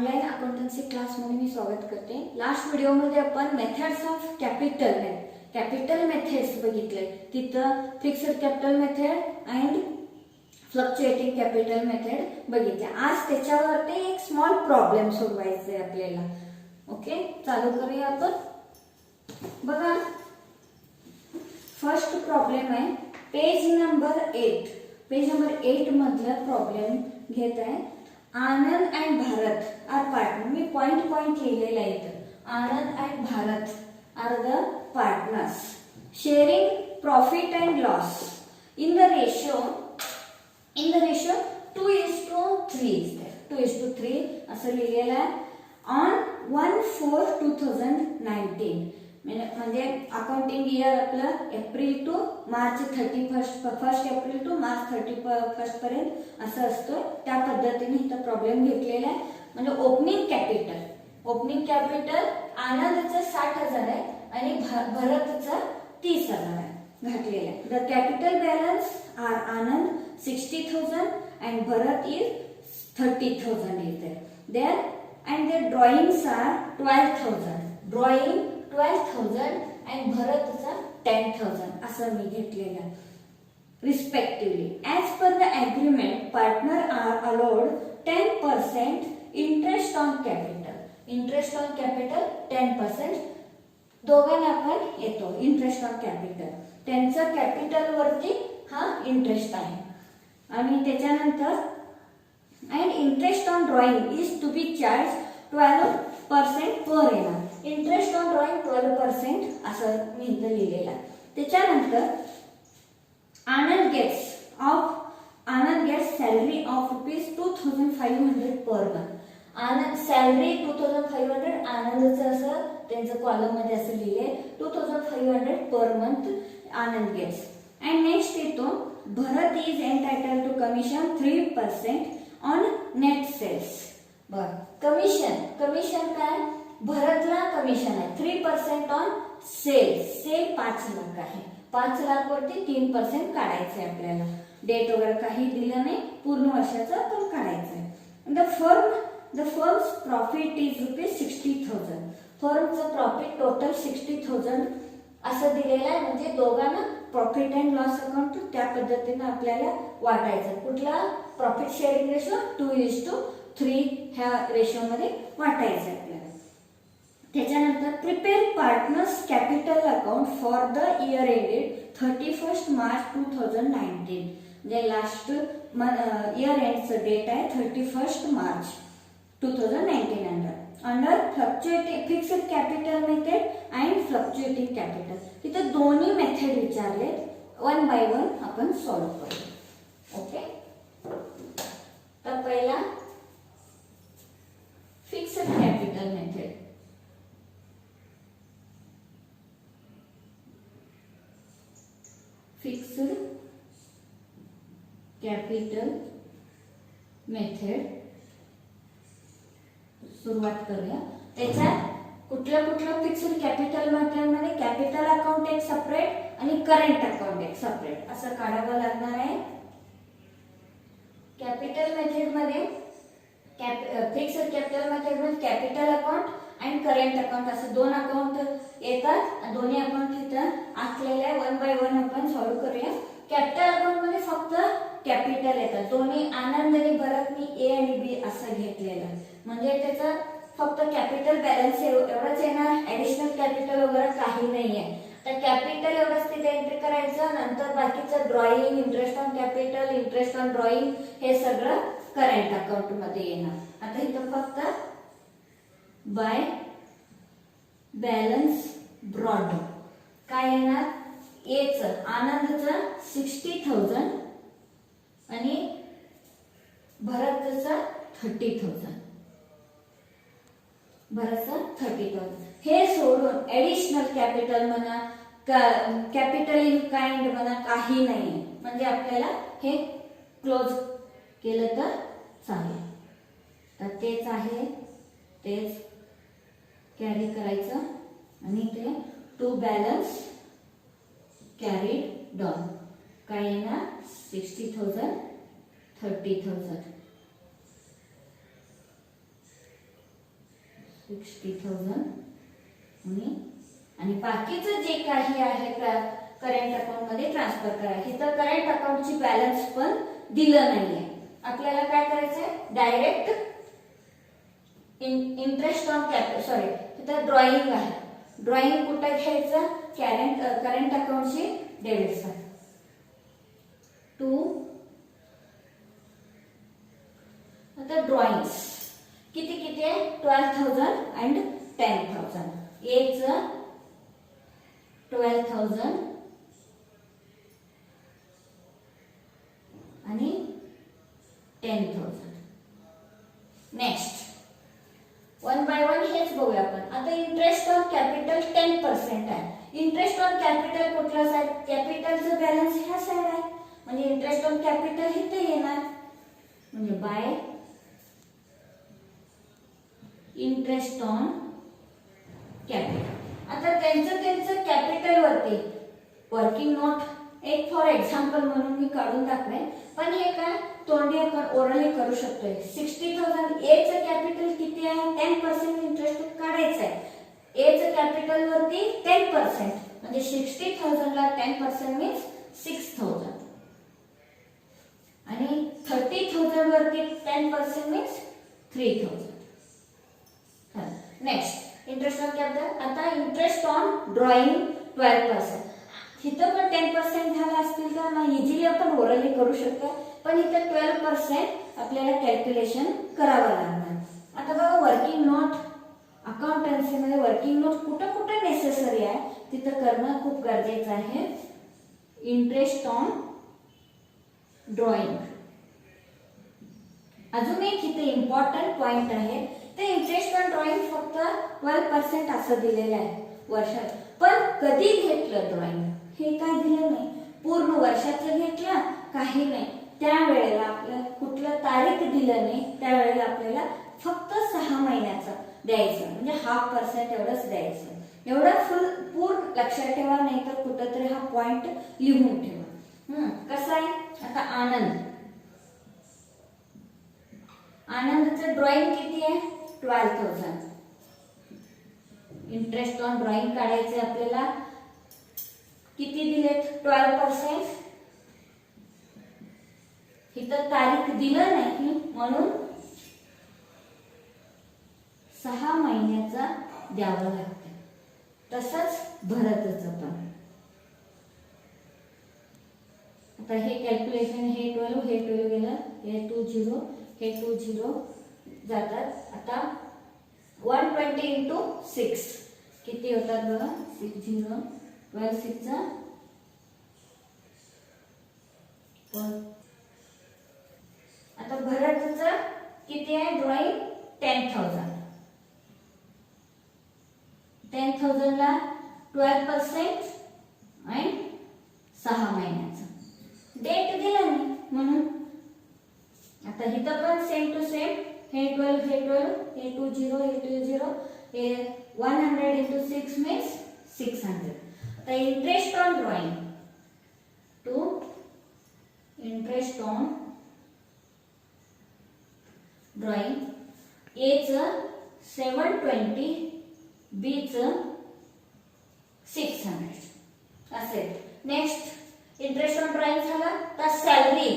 Online accountancy क्लासमध्ये मी स्वागत करते। लास्ट व्हिडिओमध्ये आपण मेथड्स ऑफ कॅपिटल मेथड्स बघितले। तिथं fixed capital method and fluctuating capital method बघितले। आज त्याच्यावरती एक स्मॉल प्रॉब्लेम सोडवायचा आहे आपल्याला। ओके, चालू करूया आपण। बघा, फर्स्ट प्रॉब्लेम आहे पेज नंबर 8। पेज नंबर 8 मधला प्रॉब्लेम घेत आहे। Anand and Bharat are partner. मी पॉइंट लिहिलेला आहे इथं। Anand and Bharat are the partners sharing profit and loss in the ratio 2:3 2:3 असं लिहिलेलं आहे। ऑन 1/4/2019 म्हणजे अकाउंटिंग इयर आपलं April to March 1 April to March 31 पर्यंत असं असतं। त्या पद्धतीने इथं प्रॉब्लेम घेतलेला आहे। म्हणजे ओपनिंग कॅपिटल आनंदचं 60,000 आहे आणि भरतचं 30,000 आहे घातलेलं आहे। The capital balance are Anand 60,000 and Bharat is 30,000 येते there and the drawings are 12,000 drawing 12,000 and भरतचा 10,000 असं मी घेतलेलं आहे respectively. As per the agreement partner are allowed 10% interest on capital. Interest on capital 10% दोघांना आपण येतो इंटरेस्ट ऑन कॅपिटल। त्यांचा कॅपिटल वरती हा इंटरेस्ट आहे। आणि त्याच्यानंतर and interest on drawing is to be charge 12% per annum. Interest on drawing 12% असं मी इथं लिहिलेलं आहे। त्याच्यानंतर Anand gets salary of ₹2,500 per month. Anand salary 2,500 आनंदचं असं त्यांचं कॉलम मध्ये असं लिहिले 2,500 per month Anand gets. And next येतो Bharat is entitled to commission 3% on net sales. बर, कमिशन काय? भरतला कमिशन आहे 3% ऑन सेल 5 लाख आहे। 5 लाख वरती 3% काढायचं आहे आपल्याला। डेट वगैरे काही दिलं नाही, पूर्ण वर्षाचं पण काढायचं आहे। The firm's profit is ₹60,000। फर्मचं प्रॉफिट टोटल 60,000 असं दिलेलं आहे। म्हणजे दोघांना प्रॉफिट अँड लॉस अकाउंट त्या पद्धतीने आपल्याला वाटायचं। कुठला प्रॉफिट शेअरिंग रेशो 2:3 ह्या रेशो मध्ये वाटायचं आपल्याला। त्याच्यानंतर prepare partners capital account for the year ended 31 March 2019। म्हणजे लास्ट इयर एंडचं डेट आहे 31 March 2019 under fluctuating fixed capital method and fluctuating capital. तिथे दोन्ही मेथड विचारले, 1 बाय 1 आपण सॉल्व्ह करू। ओके, तर पहिला fixed capital method. Fixed capital method सुरुवात करूया। त्याच्यात कुठलं फिक्स्ड कॅपिटल मेथड मध्ये कॅपिटल अकाउंट एक सेपरेट आणि करंट अकाउंट एक सेपरेट असं काढावं लागणार आहे। कॅपिटल मेथड मध्ये फिक्स्ड कॅपिटल मेथड मध्ये capital account and current account असं दोन अकाउंट येतात। दोन्ही अकाउंट इथं आखलेले आहे। 1 बाय 1 आपण सॉल्व्ह करूया। कॅपिटल अकाउंट मध्ये फक्त कॅपिटल येतात। दोन्ही आनंद आणि भरतनी ए आणि बी असं घेतलेलं आहे। म्हणजे त्याचा फक्त कॅपिटल बॅलन्स एवढंच येणार, ऍडिशनल कॅपिटल वगैरे काही नाहीये। तर कॅपिटल एवढंच तिथे एंट्री करायचं। नंतर बाकीचं drawing, interest on capital, interest on drawing हे सगळं करंट अकाउंट मध्ये येणार। आता इथं फक्त बाय बॅलन्स ब्रॉड काय येणार? एचं आनंदचं 60,000 आणि भरतचं 30,000। भरतचं 30,000 हे सोडून ऍडिशनल कॅपिटल म्हणा, कॅपिटल इन काइंड म्हणा काही नाही। म्हणजे आपल्याला हे क्लोज केलं तर चालेल। तर तेच आहे, तेच कॅरी करायचं आणि ते टू बॅलन्स कॅरीड डाऊन काय येणार? 60,000 30,000 60,000 आणि बाकीचं जे काही आहे करंट अकाउंट मध्ये ट्रान्सफर करा. इथं करंट अकाउंटची बॅलन्स पण दिलं नाहीये. आपल्याला काय करायचंय, direct interest on capital, sorry इथं ड्रॉइंग आहे. ड्रॉइंग कुठं घ्यायचं, करंट अकाउंटची डेबिट साइड टू. आता ड्रॉइंग्स किती आहे, 12,000 and 10,000. एच 12,000 आणि 10,000. नेक्स्ट वन बाय वन हेच बघूया आपण. आता इंटरेस्ट ऑन कॅपिटल 10% आहे. इंटरेस्ट ऑन कॅपिटल कुठला साइड, कॅपिटलचं बॅलन्स ह्या साइड आहे, म्हणजे इंटरेस्ट ऑन कॅपिटल इथे येणार, म्हणजे बाय इंटरेस्ट ऑन कॅपिटल. आता त्यांचं कॅपिटल वरती वर्किंग नोट एक फॉर एक्झाम्पल म्हणून मी काढून टाकले, पण हे काय तोंडी आपण ओरली करू शकतोय. 60,000 ए चं कॅपिटल किती आहे, 10% इंटरेस्ट काढायचं आहे. ए चं कॅपिटल वरती 10%, म्हणजे 60,000 ला 10% मीन्स 6,000 आणि 30,000 वरती 10% means 3,000. Next interest on capital. आता इंटरेस्ट ऑन ड्रॉइंग 12%. इथं पण 10% झाला असतील तर ना इझिली आपण ओरली करू शकतो, पण इथं 12% आपल्याला कॅल्क्युलेशन करावं लागणार. आता बघा वर्किंग नोट अकाउंटन्सी मध्ये वर्किंग नोट कुठं कुठं नेसेसरी आहे तिथं करणं खूप गरजेचं आहे. इंटरेस्ट ऑन ड्रॉइंग अजून एक इथे इम्पॉर्टंट पॉइंट आहे, ते इंटरेस्ट ऑन ड्रॉइंग फक्त 12% असं दिलेलं आहे वर्षात. पण कधी घेतलं ड्रॉइंग हे काय दिलं नाही, पूर्ण वर्षाचं घेतलं काही नाही, त्यावेळेला आपल्याला कुठलं तारीख दिलं नाही, त्यावेळेला आपल्याला फक्त 6 महिन्याचं द्यायचं, म्हणजे 0.5% एवढंच द्यायचं. एवढं पूर्ण लक्षात ठेवा, नाही तर कुठंतरी हा पॉइंट लिहून ठेवा. कसं आहे, आता आनंदचं ड्रॉइंग किती आहे, 12,000. इंटरेस्ट ऑन ड्रॉइंग काढायचे आपल्याला, किती दिलेत, 12%. इथं तारीख दिलं नाही म्हणून 6 महिन्याचा द्यावं लागतं. तसंच भरतचं पण. आता हे कॅल्क्युलेशन, हे 12 गेलं, हे 20, हे 20 जातात. आता 120 into 6 किती होतात बघा, 60, 12 6 आता भरतचं किती आहे ड्रॉइंग, 10,000. 10,000 ला 12% आणि 6 महिन्याचं. डेट दिला नाही म्हणून. आता इथं पण सेम टू सेम, हे 12, हे 20, हे 20, हे 100 into 6 means 600. The interest on drawing to interest on drawing, A च 720, B च 600 असेल. नेक्स्ट इंटरेस्ट ऑन ड्रॉइंग झाला. तर सॅलरी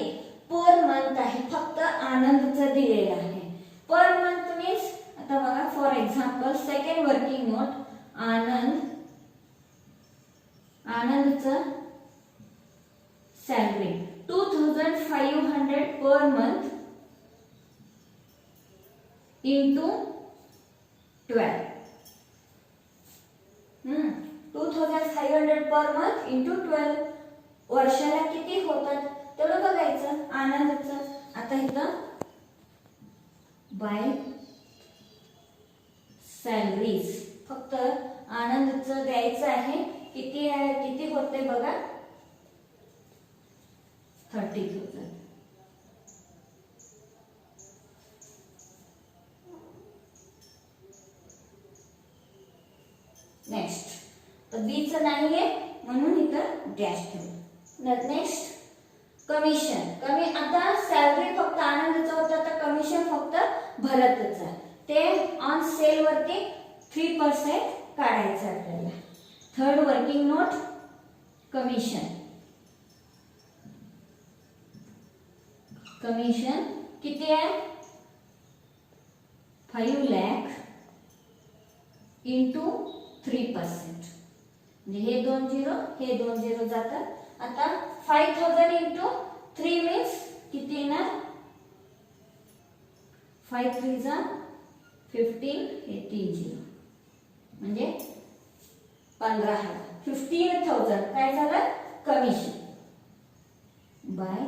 पर मंथ आहे, फक्त आनंदचं दिलेलं आहे. पर मंथ मीन्स आता बघा for example second working note आनंदचं salary 2,500 per month into 12. 2,500 per month into 12. वर्षाला किती होतात तेवढं बघायचं आनंदचं. आता इथं बाय सॅलरीज फक्त आनंदचं द्यायचं आहे. किती होते बघा, 30,000. नेक्स्ट तर बी चं नाहीये म्हणून इथं डॅश ठेवलं. Next commission. आता सॅलरी फक्त आनंदचं होतं, तर कमिशन फक्त भरतचं आहे. ते ऑन सेल वरती 3% काढायचं आपल्याला. Third working note commission. Commission किती आहे 5 लाख इंटू 3%. म्हणजे हे 2 झिरो हे 2 झिरो जातात. आता 5000 इंटू 3 मीन्स किती येणार 5 3 जा 15 हे 3 झिरो म्हणजे 15,000. 15,000 काय झालं कमिशन बाय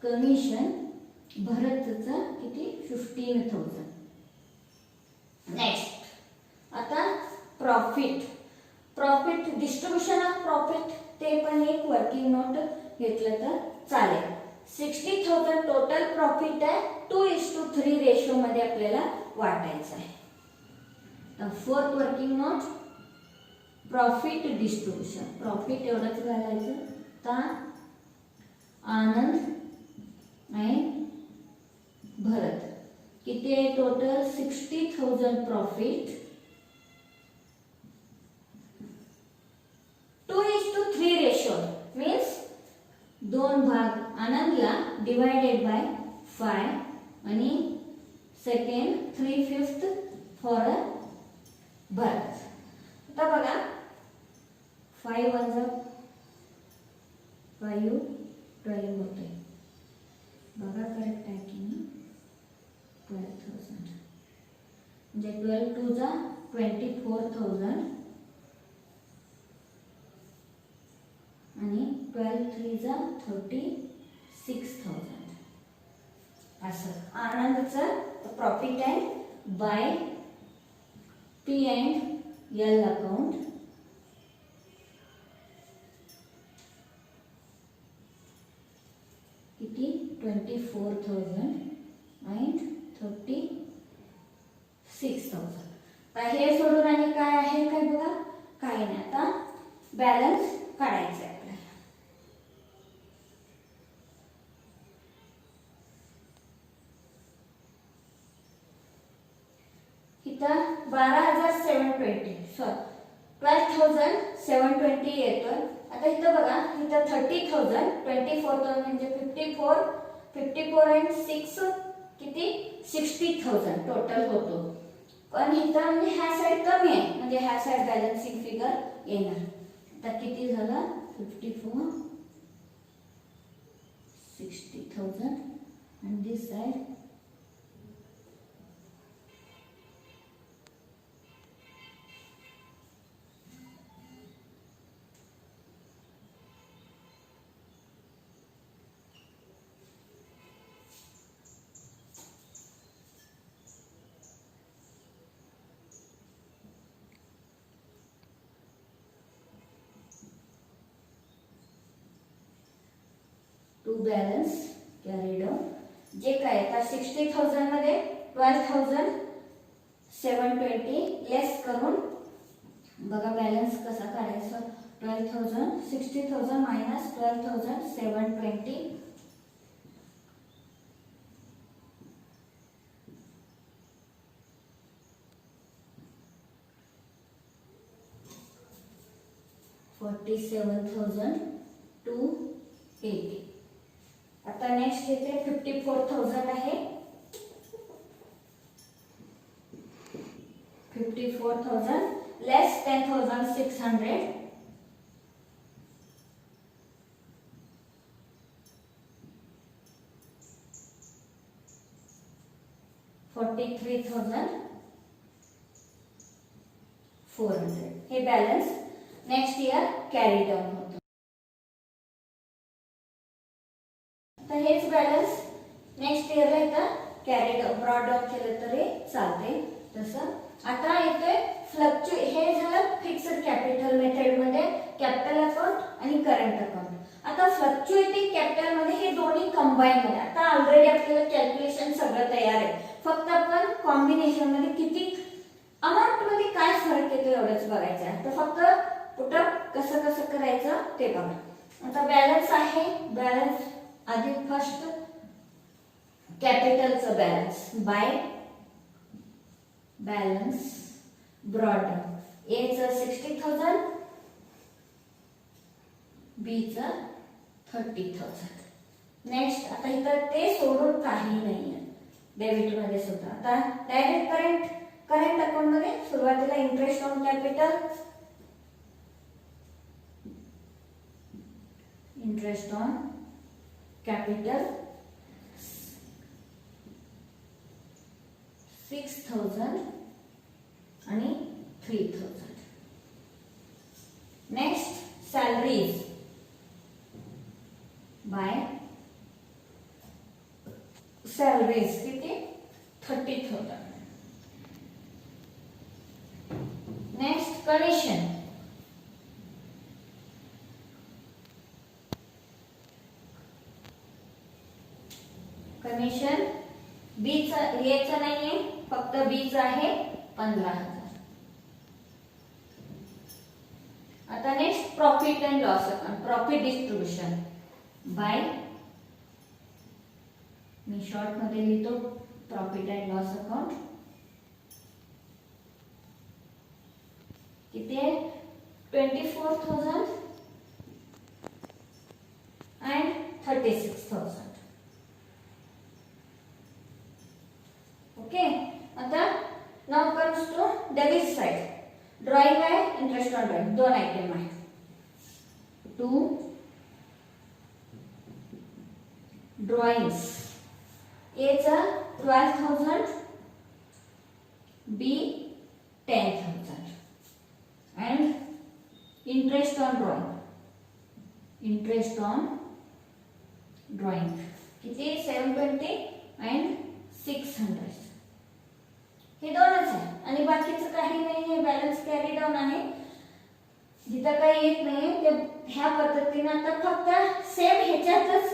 कमिशन भरतचं किती 15,000. नेक्स्ट आता profit. Profit distribution of profit ते पण एक वर्किंग नोट घेतलं तर चालेल. 60,000 टोटल प्रॉफिट आहे. 2:3 रेशो मध्ये आपल्याला वाटायचं आहे. तर fourth working note profit distribution. Profit एवढंच घालायचं. तर आनंद आणि भरत किती आहे टोटल 60,000 प्रॉफिट. 2:3 रेशो मीन्स 2 भाग आनंदला डिवायडेड बाय 5 आणि सेकंड 3/5 फॉर भरत. आता बघा 5 1 5 12 होते. बघा करेक्ट आहे की नाही 12,000 म्हणजे 12 2 जा 24,000 आणि 12 3 जा 36,000. असं आनंदचं प्रॉफिट आहे बाय P&L अकाउंट. किती 24,000 and 36,000. तर हे सोडून आणि काय आहे काय बघा काही नाही. आता बॅलन्स काढायचं आहे आपल्याला. इथं 12,720 सॉरी 12,720 येतं. आता इथं बघा इथं 30,000 24,000 म्हणजे 54 and 6 किती 60,000 टोटल होतो. पण इथं म्हणजे ह्या साइड कमी आहे म्हणजे ह्या साइड बॅलन्सिंग फिगर येणार. आता किती झालं 54 60,000 and this side 2 balance carried on. जे काय आता 60,000 मध्ये 12,720 लेस करून बघा बॅलन्स कसा काढायचा. 12,000 60,000 मायनस 12,720 47,280. आता नेक्स्ट येते 54,000 आहे. 54,000 लेस 10,600 43,400. हे balance next year carry down होतं. तर हेच बॅलन्स नेक्स्ट इयरला इथं कॅरी डाऊन ब्रॉड डाऊन केलं तरी चालते. तसं आता येतोय हे झालं फिक्स्ड कॅपिटल मेथड मध्ये कॅपिटल अकाउंट आणि करंट अकाउंट. आता फ्लक्च्युएटिंग कॅपिटल मध्ये हे दोन्ही कंबाईन मध्ये आता ऑलरेडी आपल्याला कॅल्क्युलेशन सगळं तयार आहे. फक्त आपण कॉम्बिनेशन मध्ये किती अमाउंट मध्ये काय फरक येतो एवढंच बघायचं आहे. तर फक्त पुटअप कसं कसं करायचं ते बघा. आता बॅलन्स आहे. बॅलन्स आधी फर्स्ट कॅपिटलचं balance by balance brought down. एचं 60,000, बीचं 30,000. नेक्स्ट आता इथं ते सोडून काही नाहीये डेबिट मध्ये सुद्धा. आता डायरेक्ट करंट अकाउंट मध्ये सुरुवातीला interest on capital, interest on capital 6,000 आणि 3,000. नेक्स्ट सॅलरीज बाय सॅलरीज किती 30,000. नेक्स्ट कमिशन कमिशन बीचं एचं नाहीये, फक्त बीचं आहे 15,000. आता next profit and loss account, profit distribution by, मी शॉर्ट मध्ये लिहितो प्रॉफिट अँड लॉस अकाउंट. किती आहे 24,000 and 36,000. ओके. आता now comes to debit side. Drawing आहे, इंटरेस्ट ऑन ड्रॉइंग, दोन आयटम आहे. 2 ड्रॉइंग्स. ए चा 12,000, बी 10,000 and interest on drawing. Interest on drawing किती 720 and 600. हे दोनच आहे आणि बाकीचं काही नाही आहे. बॅलन्स कॅरी डाऊन आहे, जिथं काही येत नाही ते ह्या पद्धतीने. आता फक्त सेम ह्याच्यातच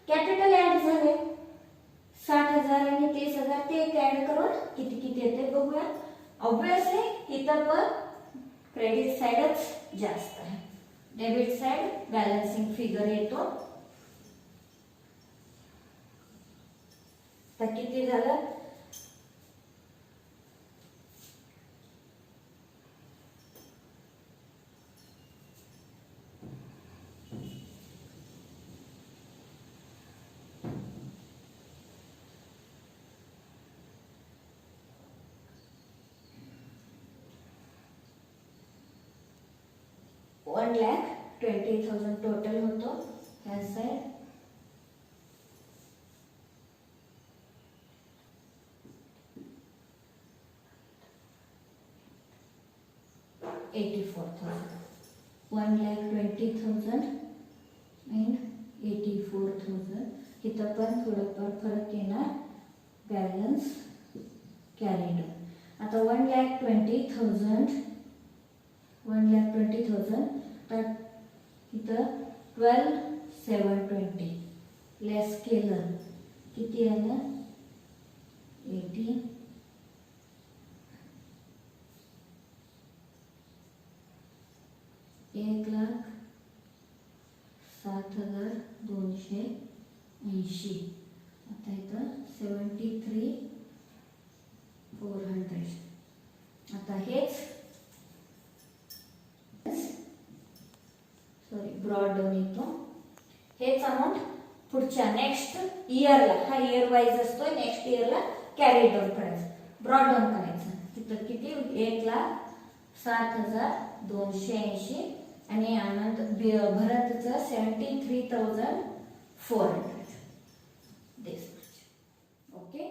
कॅपिटल ऍड झाले 60,000 आणि 30,000. ते ऍड करून किती किती येते बघूया. ऑब्विसली इथं पण क्रेडिट साइडच जास्त आहे, डेबिट साइड बॅलन्सिंग फिगर येतो. तर किती झालं 1,20,000 टोटल होतो ह्या साइड. $84,000. 1,20,000 and 84,000. इथं पण थोडंफार फरक येणार बॅलन्स कॅरी डाऊन. आता 1,20,000 तर इथं 12,720 लेस केलं किती आलं 80. $1,07,280. आता इथं 73,400. आता हेच ब्रॉड डाऊन येतो. हेच अमाऊंट पुढच्या नेक्स्ट इयरला, हा इयर वाईज असतो, नेक्स्ट इयरला कॅरी डाऊन करायचं, ब्रॉड डाऊन करायचं. तिथं किती 1,07,280 आणि आनंद भरतचं 73,400. दिस मच. ओके.